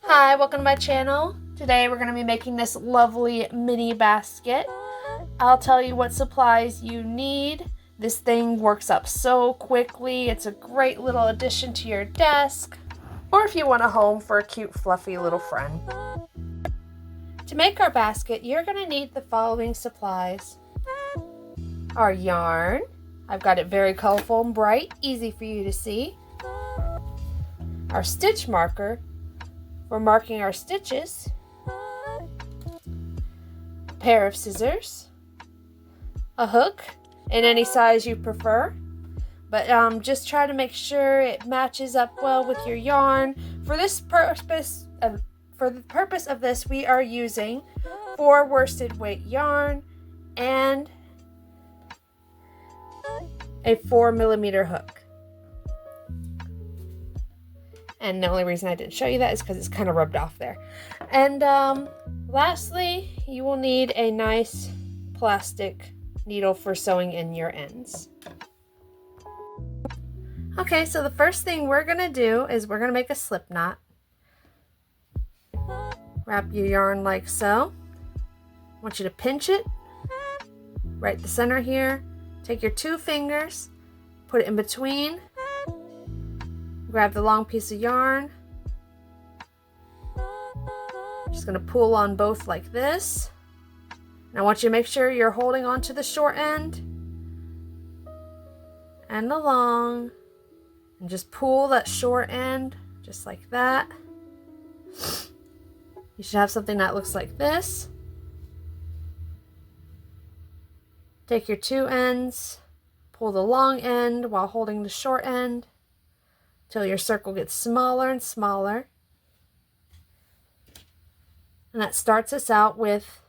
Hi, welcome to my channel. Today we're going to be making this lovely mini basket. I'll tell you what supplies you need. This thing works up so quickly. It's a great little addition to your desk, or if you want a home for a cute fluffy little friend. To make our basket, you're going to need the following supplies. Our yarn. I've got it very colorful and bright, easy for you to see. Our stitch marker for marking our stitches. A pair of scissors. A hook in any size you prefer, but just try to make sure it matches up well with your yarn. For the purpose of this, we are using 4 worsted weight yarn and a 4mm hook. And the only reason I didn't show you that is because it's kind of rubbed off there. And lastly, you will need a nice plastic needle for sewing in your ends. Okay, so the first thing we're going to do is we're going to make a slip knot. Wrap your yarn like so. I want you to pinch it right the center here. Take your 2 fingers, put it in between. Grab the long piece of yarn. Just going to pull on both like this. And I want you to make sure you're holding on to the short end and the long. And just pull that short end just like that. You should have something that looks like this. Take your 2 ends, pull the long end while holding the short end till your circle gets smaller and smaller. And that starts us out with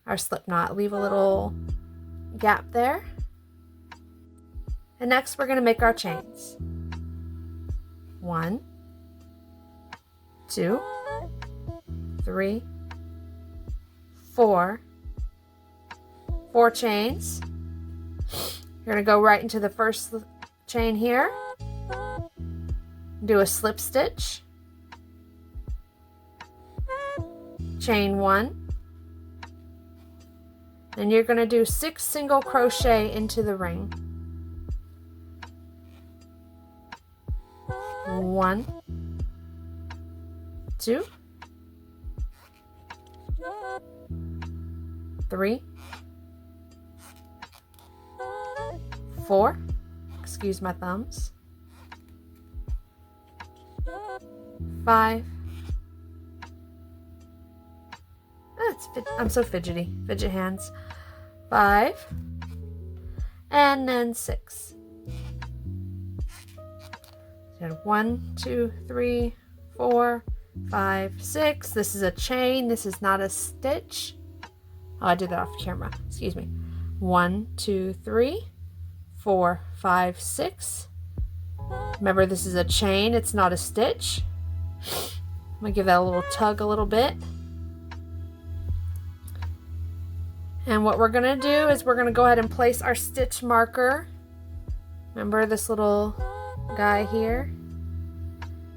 our slip knot. Leave a little gap there. And next we're going to make our chains. 1, 2, 3, 4. 4 chains. You're going to go right into the first chain here. Do a slip stitch. Chain 1. Then you're going to do 6 single crochet into the ring. 1, 2, 3, 4. Excuse my thumbs. 5. I'm so fidgety. Fidget hands. 5. And then 6. So 1, 2, 3, 4, 5, 6. This is a chain. This is not a stitch. Oh, I did that off camera. Excuse me. 1, 2, 3, 4, 5, 6. Remember, this is a chain. It's not a stitch. I'm going to give that a little tug a little bit. And what we're going to do is we're going to go ahead and place our stitch marker. Remember this little guy here?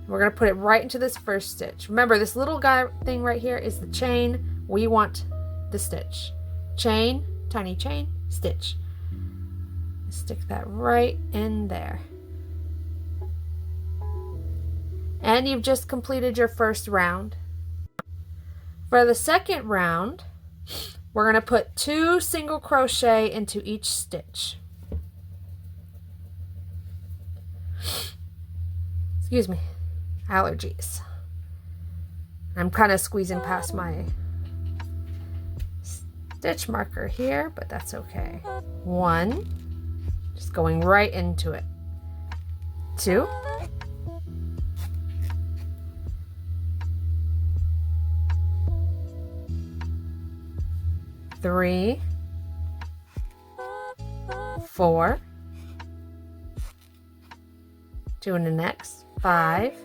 We're going to put it right into this first stitch. Remember, this little guy thing right here is the chain. We want the stitch. Chain, tiny chain, stitch. Stick that right in there. And you've just completed your first round. For the second round, we're going to put 2 single crochet into each stitch. Excuse me, allergies. I'm kind of squeezing past my stitch marker here, but that's okay. 1, just going right into it. 2, 3, 4, doing the next 5,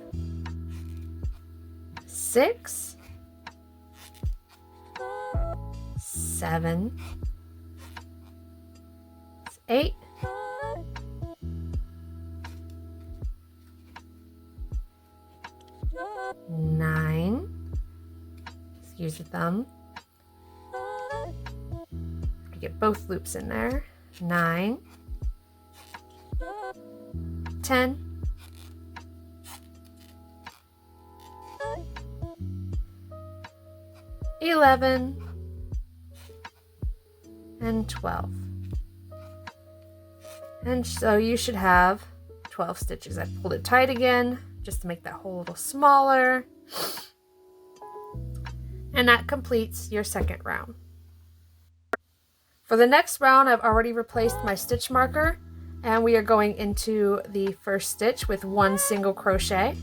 6, 7, 8, 9, use the thumb. Get both loops in there. 9, 10, 11, and 12. And so you should have 12 stitches. I pulled it tight again just to make that hole a little smaller. And that completes your second round. For the next round, I've already replaced my stitch marker, and we are going into the first stitch with 1 single crochet.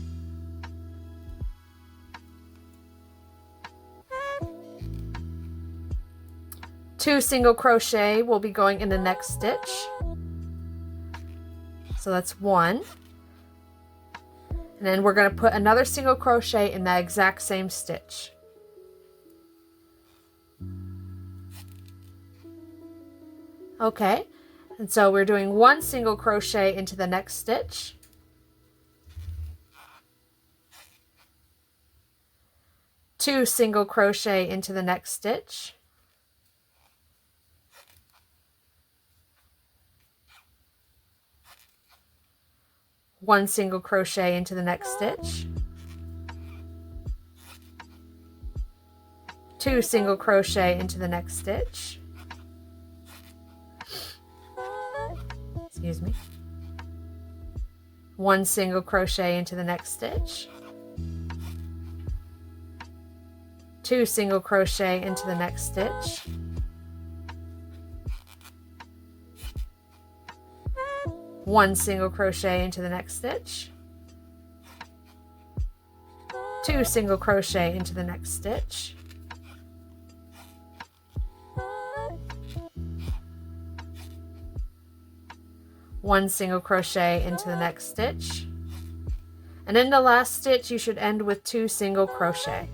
Two single crochet will be going in the next stitch. So that's 1. And then we're going to put another single crochet in that exact same stitch. Okay, and so we're doing 1 single crochet into the next stitch. Two single crochet into the next stitch. One single crochet into the next stitch. Two single crochet into the next stitch. Excuse me. One single crochet into the next stitch. Two single crochet into the next stitch. One single crochet into the next stitch. Two single crochet into the next stitch. One single crochet into the next stitch. And in the last stitch, you should end with 2 single crochet.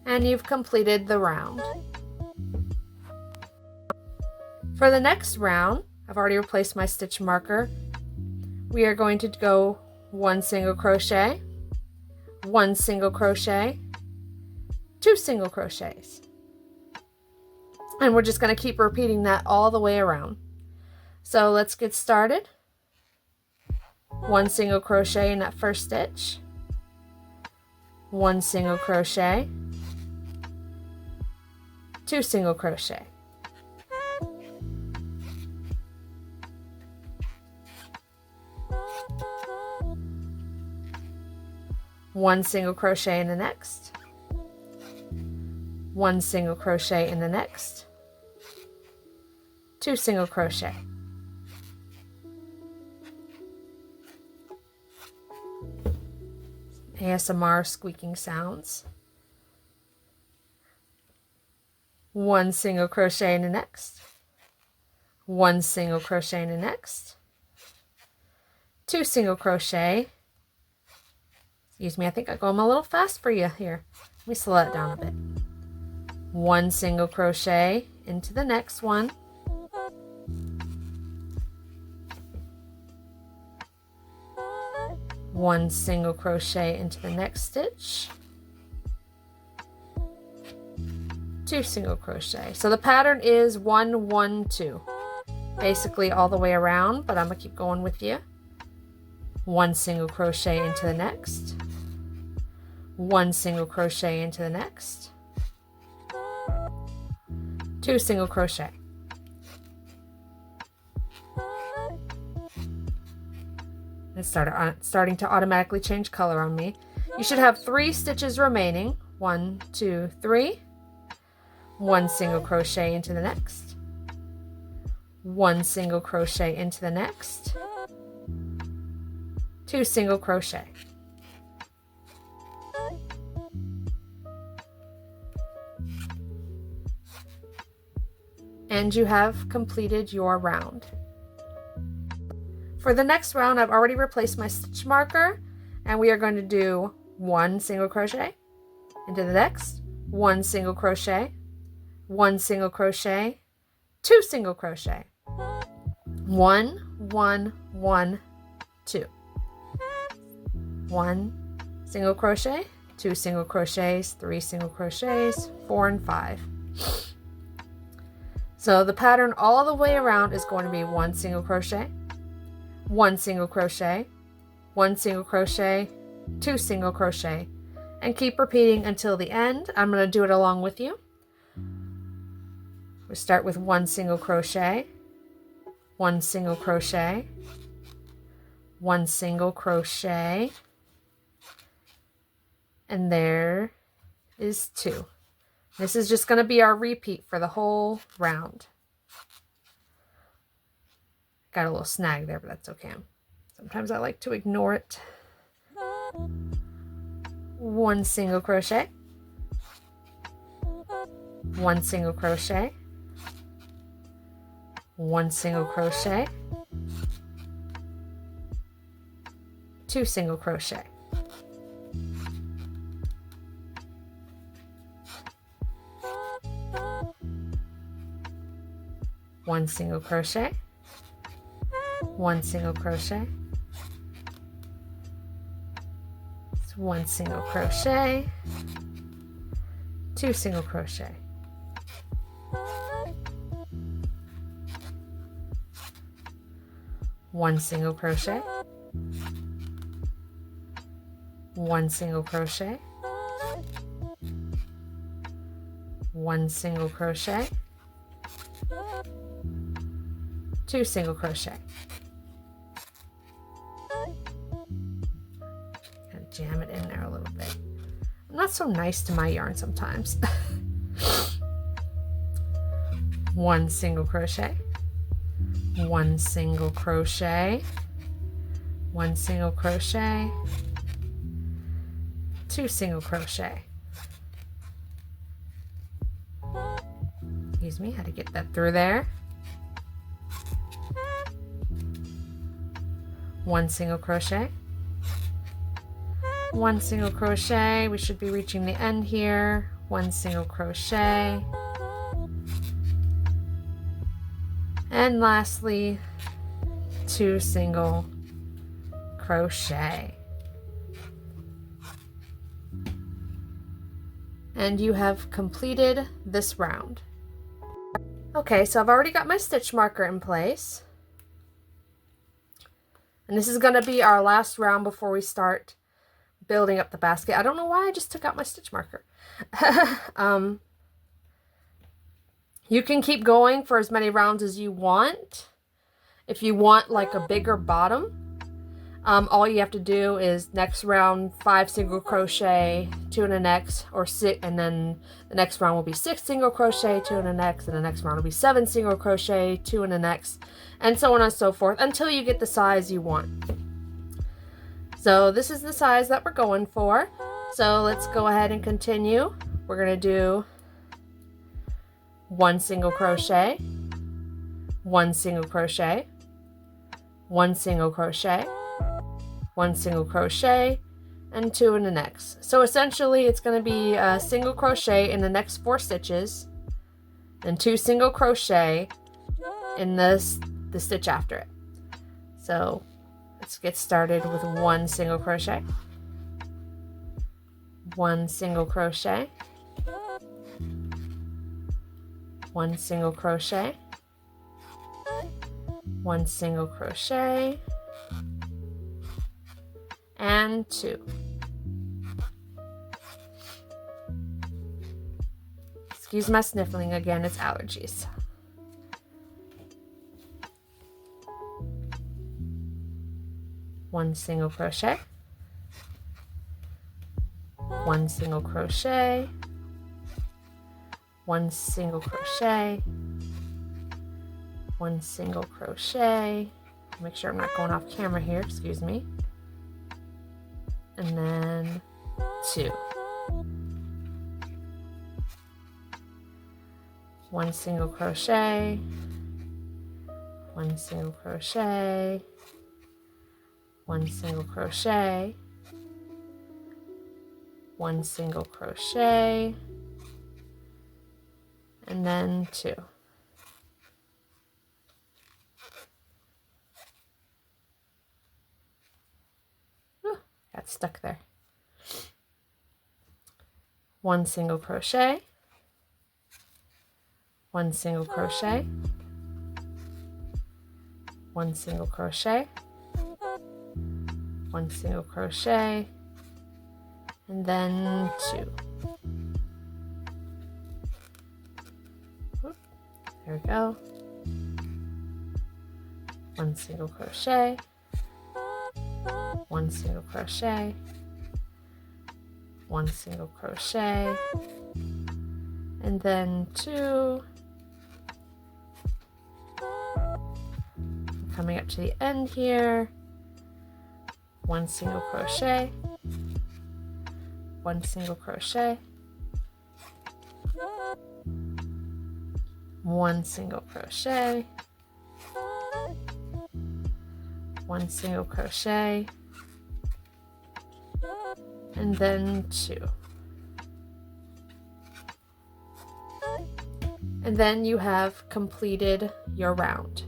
And you've completed the round. For the next round, I've already replaced my stitch marker. We are going to go 1 single crochet, 1 single crochet, 2 single crochets. And we're just going to keep repeating that all the way around. So let's get started. 1 single crochet in that first stitch. 1 single crochet. 2 single crochet. One single crochet in the next. 1 single crochet in the next. 2 single crochet. ASMR squeaking sounds. 1 single crochet in the next. 1 single crochet in the next. 2 single crochet. Excuse me, I think I'm going a little fast for you here. Let me slow it down a bit. 1 single crochet into the next one. 1 single crochet into the next stitch. 2 single crochet. So the pattern is 1 1 2, basically all the way around, but I'm gonna keep going with you. 1 single crochet into the next. 1 single crochet into the next. 2 single crochet. It's starting to automatically change color on me. You should have 3 stitches remaining. 1 2 3. 1 single crochet into the next. 1 single crochet into the next. 2 single crochet. And you have completed your round. For the next round, I've already replaced my stitch marker, and we are going to do 1 single crochet into the next, 1 single crochet, 1 single crochet, 2 single crochet, 1 1 1, 2. 1 single crochet, 2 single crochets, 3 single crochets, 4 and 5. So the pattern all the way around is going to be 1 single crochet, 1 single crochet, 1 single crochet, 2 single crochet, and keep repeating until the end. I'm going to do it along with you. We start with 1 single crochet, 1 single crochet, 1 single crochet, and there is 2. This is just going to be our repeat for the whole round. Got a little snag there, but that's okay. Sometimes I like to ignore it. 1 single crochet, 1 single crochet, 1 single crochet, 2 single crochet. 1 single crochet, 1 single crochet, 1 single crochet, 2 single crochet. 1 single crochet, 1 single crochet, 1 single crochet, 2 single crochet. Gotta jam it in there a little bit. I'm not so nice to my yarn sometimes. 1 single crochet, 1 single crochet, 1 single crochet, 2 single crochet. Excuse me, had to get that through there. 1 single crochet, 1 single crochet. We should be reaching the end here. 1 single crochet. And lastly, 2 single crochet. And you have completed this round. Okay, so I've already got my stitch marker in place. And this is going to be our last round before we start building up the basket. I don't know why I just took out my stitch marker. You can keep going for as many rounds as you want. If you want like a bigger bottom, all you have to do is next round 5 single crochet, 2 in the next, or 6, and then the next round will be 6 single crochet, 2 in the next, and the next round will be 7 single crochet, 2 in the next, and so on and so forth until you get the size you want. So this is the size that we're going for. So let's go ahead and continue. We're going to do 1 single crochet, 1 single crochet, 1 single crochet, 1 single crochet, and 2 in the next. So essentially it's going to be a single crochet in the next 4 stitches, then 2 single crochet in the stitch after it. So let's get started with 1 single crochet, 1 single crochet, 1 single crochet, 1 single crochet, and 2. Excuse my sniffling again, it's allergies. One single crochet, 1 single crochet, 1 single crochet, 1 single crochet. Make sure I'm not going off camera here, excuse me. And then 2. 1 single crochet, 1 single crochet, 1 single crochet, 1 single crochet, and then 2. got stuck there. 1 single crochet, 1 single crochet, 1 single crochet, 1 single crochet, and then 2. There we go. 1 single crochet, 1 single crochet, 1 single crochet, and then 2. Coming up to the end here, 1 single crochet, 1 single crochet, 1 single crochet, 1 single crochet, and then 2. And then you have completed your round.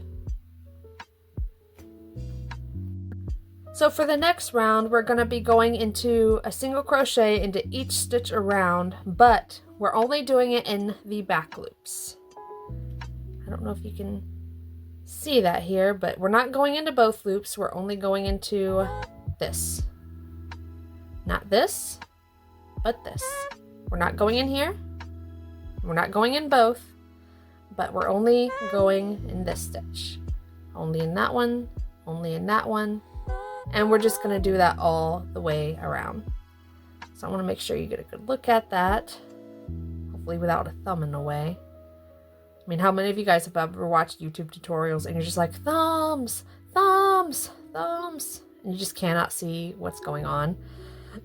So for the next round, we're going to be going into a single crochet into each stitch around, but we're only doing it in the back loops. I don't know if you can see that here, but we're not going into both loops. We're only going into this. Not this, but this. We're not going in here. We're not going in both, but we're only going in this stitch. Only in that one, only in that one. And we're just going to do that all the way around. So I want to make sure you get a good look at that. Hopefully without a thumb in the way. I mean, how many of you guys have ever watched YouTube tutorials and you're just like, thumbs, thumbs, thumbs, and you just cannot see what's going on?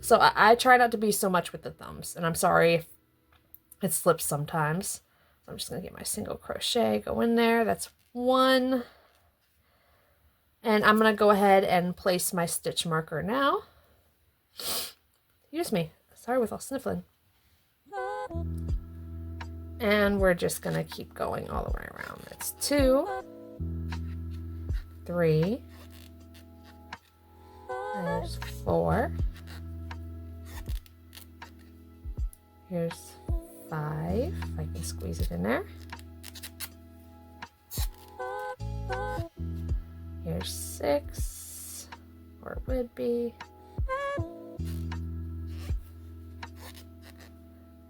So I try not to be so much with the thumbs, and I'm sorry if it slips sometimes. So I'm just going to get my single crochet, go in there. That's 1. And I'm going to go ahead and place my stitch marker now. Excuse me. Sorry with all sniffling. And we're just going to keep going all the way around. It's 2, 3, there's 4, here's 5, if I can squeeze it in there. Here's 6, or it would be.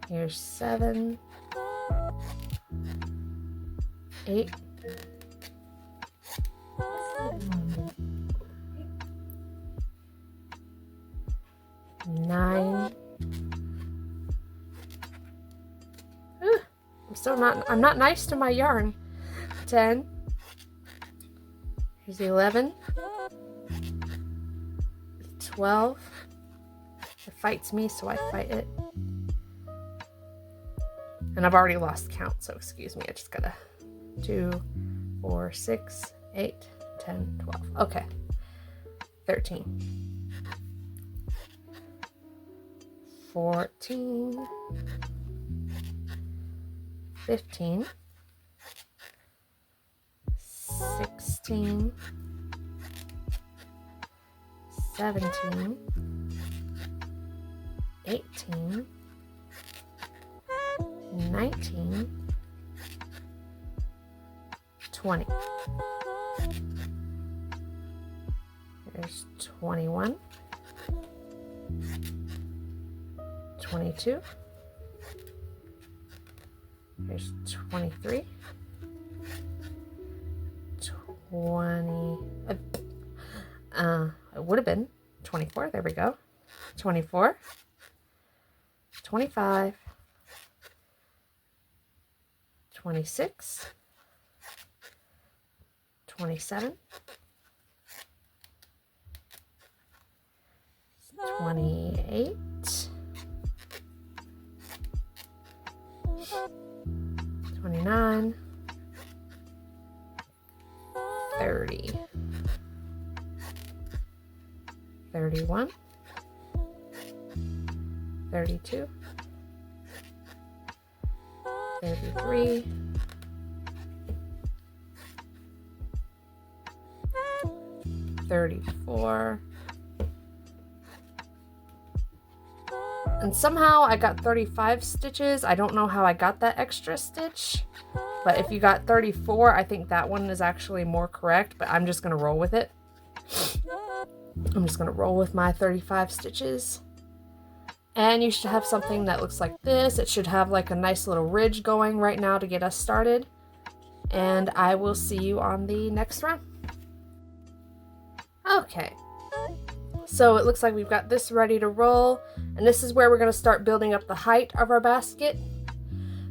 Here's 7, 8, 9. I'm not nice to my yarn. 10. Here's 11. 12. It fights me, so I fight it. And I've already lost count, so excuse me. I just gotta 2, 4, 6, 8, 10, 12. Okay. 13. 14. 15. 16. 17. 18. 19, 20. There's 21, 22. There's 23, 20. It would have been 24. There we go. 24, 25. 26, 27, 28, 29, 30, 31, 32, 33, 34, And somehow I got 35 stitches. I don't know how I got that extra stitch, but if you got 34, I think that one is actually more correct, but I'm just gonna roll with it. I'm just gonna roll with my 35 stitches. And you should have something that looks like this. It should have like a nice little ridge going right now to get us started. And I will see you on the next round. Okay, so it looks like we've got this ready to roll, and this is where we're going to start building up the height of our basket.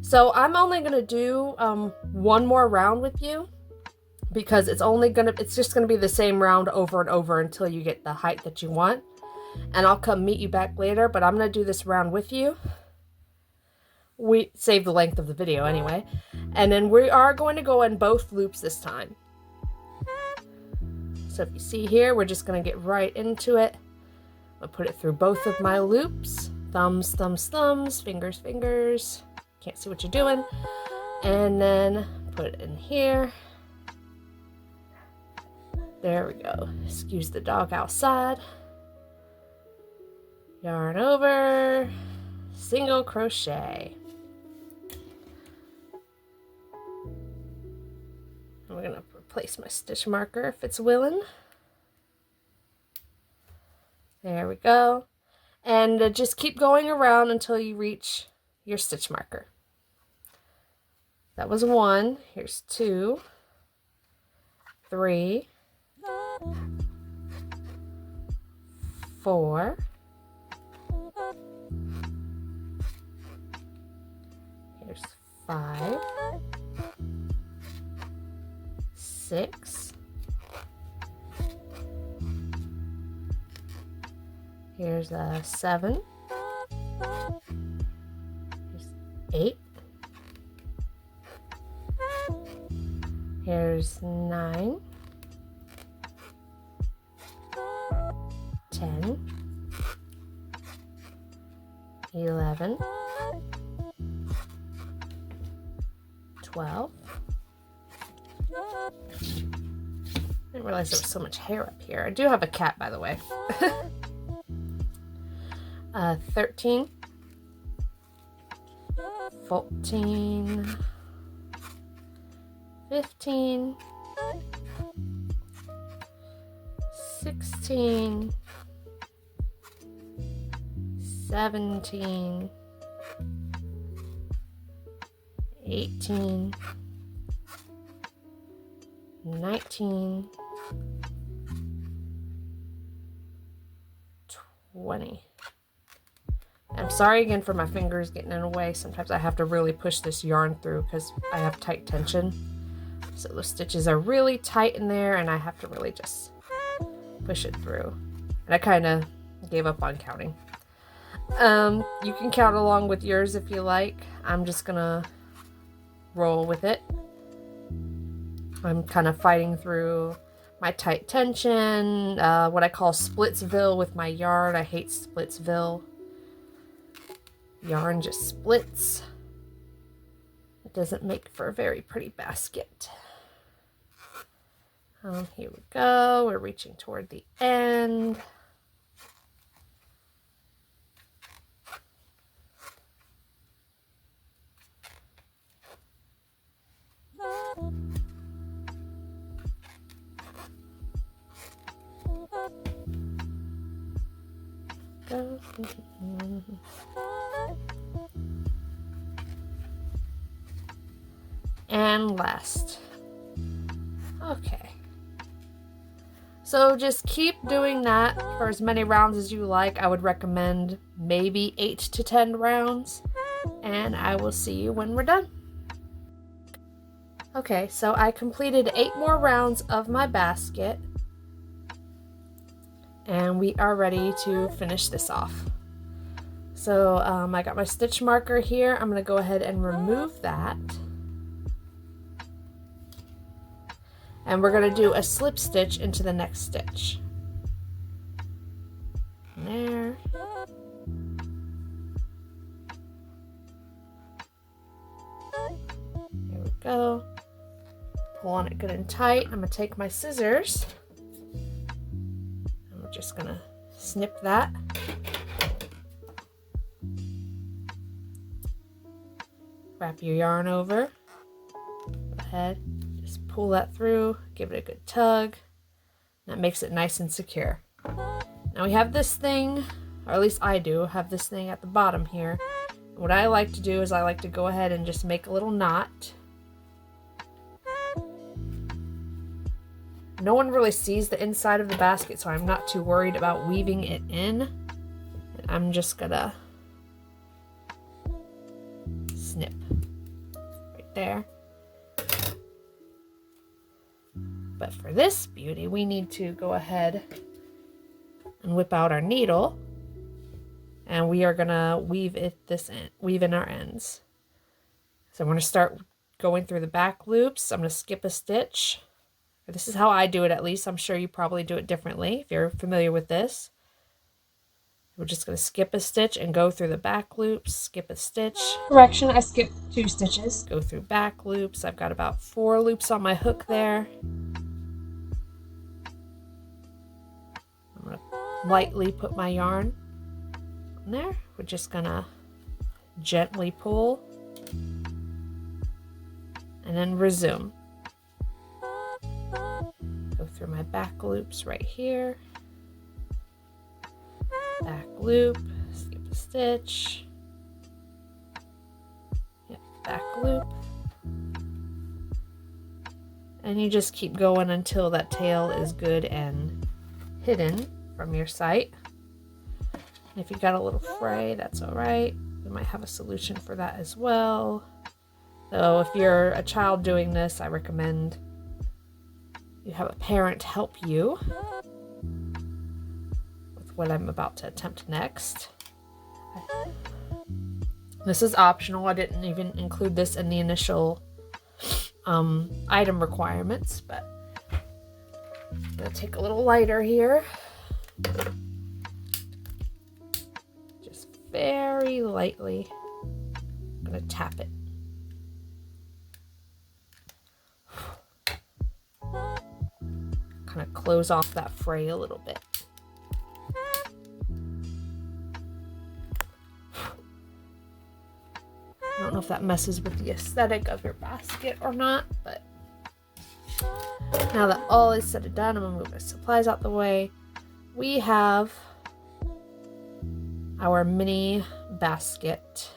So I'm only going to do one more round with you, because it's just going to be the same round over and over until you get the height that you want. And I'll come meet you back later, but I'm going to do this round with you. We save the length of the video anyway. And then we are going to go in both loops this time. So if you see here, we're just going to get right into it. I'll put it through both of my loops. Thumbs, thumbs, thumbs, fingers, fingers. Can't see what you're doing. And then put it in here. There we go. Excuse the dog outside. Yarn over, single crochet. I'm going to replace my stitch marker if it's willing. There we go. And just keep going around until you reach your stitch marker. That was 1. Here's 2, 3, 4, here's 5, 6, here's 7, here's 8, here's 9, 10, 11, 12. I didn't realize there was so much hair up here. I do have a cat, by the way. 13, 14, 15, 16, 17, 18, 19, 20. I'm sorry again for my fingers getting in the way. Sometimes I have to really push this yarn through because I have tight tension. So the stitches are really tight in there and I have to really just push it through. And I kind of gave up on counting. You can count along with yours if you like. I'm just gonna roll with it. I'm kind of fighting through my tight tension, what I call Splitsville with my yarn. I hate Splitsville. Yarn just splits. It doesn't make for a very pretty basket. Here we go. We're reaching toward the end. Go. And last. Okay. So just keep doing that for as many rounds as you like. I would recommend maybe 8 to 10 rounds. And I will see you when we're done. Okay, so I completed 8 more rounds of my basket. And we are ready to finish this off. So I got my stitch marker here. I'm going to go ahead and remove that. And we're going to do a slip stitch into the next stitch. There. There we go. Pull on it good and tight. I'm going to take my scissors. And we're just going to snip that. Wrap your yarn over. Go ahead, just pull that through, give it a good tug. That makes it nice and secure. Now we have this thing, or at least I do, have this thing at the bottom here. What I like to do is I like to go ahead and just make a little knot. No one really sees the inside of the basket, so I'm not too worried about weaving it in. And I'm just gonna snip right there. But for this beauty, we need to go ahead and whip out our needle, and we are gonna weave in our ends. So I'm gonna start going through the back loops. I'm gonna skip a stitch. This is how I do it, at least. I'm sure you probably do it differently if you're familiar with this. We're just going to skip a stitch and go through the back loops, skip a stitch. Correction, I skipped 2 stitches. Go through back loops. I've got about 4 loops on my hook there. I'm going to lightly put my yarn on there. We're just going to gently pull and then resume. Go through my back loops right here. Back loop, skip a stitch. Yep, back loop. And you just keep going until that tail is good and hidden from your sight. And if you got a little fray, that's all right. We might have a solution for that as well. So if you're a child doing this, I recommend you have a parent help you with what I'm about to attempt next. This is optional. I didn't even include this in the initial item requirements, but I'm going to take a little lighter here. Just very lightly. I'm going to tap it. Kind of close off that fray a little bit. I don't know if that messes with the aesthetic of your basket or not, but now that all is said and done, I'm gonna move our supplies out the way. We have our mini basket.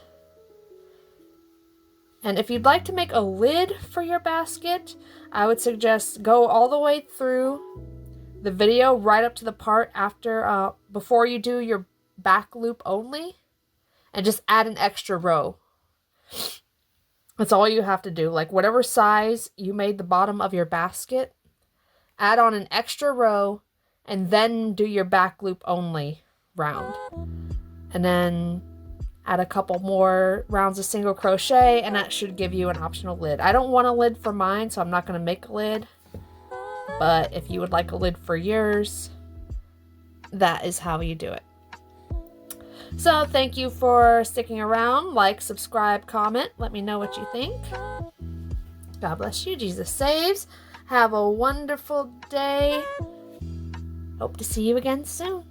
And if you'd like to make a lid for your basket, I would suggest go all the way through the video right up to the part after, before you do your back loop only, and just add an extra row. That's all you have to do. Like whatever size you made the bottom of your basket, add on an extra row and then do your back loop only round. And then add a couple more rounds of single crochet, and that should give you an optional lid. I don't want a lid for mine, so I'm not going to make a lid. But if you would like a lid for yours, that is how you do it. So thank you for sticking around. Like, subscribe, comment. Let me know what you think. God bless you. Jesus saves. Have a wonderful day. Hope to see you again soon.